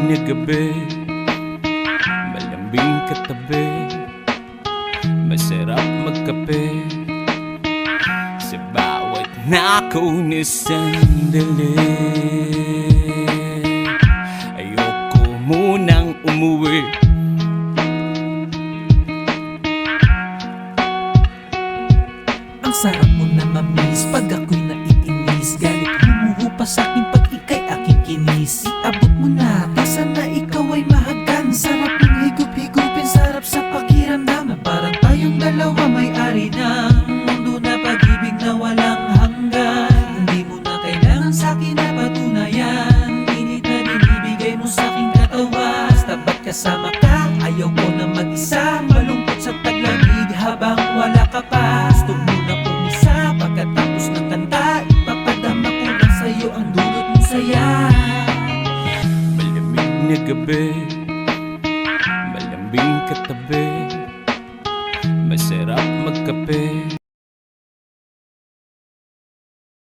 na gabi, malambing katabi, masarap magkape sa bawat nakaw na sandali. Ayoko munang umuwi, ang sarap mo na mamiss pag ako'y naiinis. Galit humuho pa sa'kin pag ika'y aking kinis. Iabot mo na, basta na ikaw ay mahagan. Sarap yung higup-higupin, sarap sa pakiramdam na parang tayong dalawa may-ari ng mundo na pag-ibig na walang hanggan. Hindi mo na kailangan sa'kin na patunayan, init na binibigay mo sa'king katawan. Basta ba't kasama ka, ayaw ko na mag-isa, malungkot sa taglamig habang wala ka pa. Gusto mo na pumisa pagkatapos ng kanta, ipapadama ko lang sa'yo ang dulot mong saya. malamig na gabi, malambing katabi, masarap magkape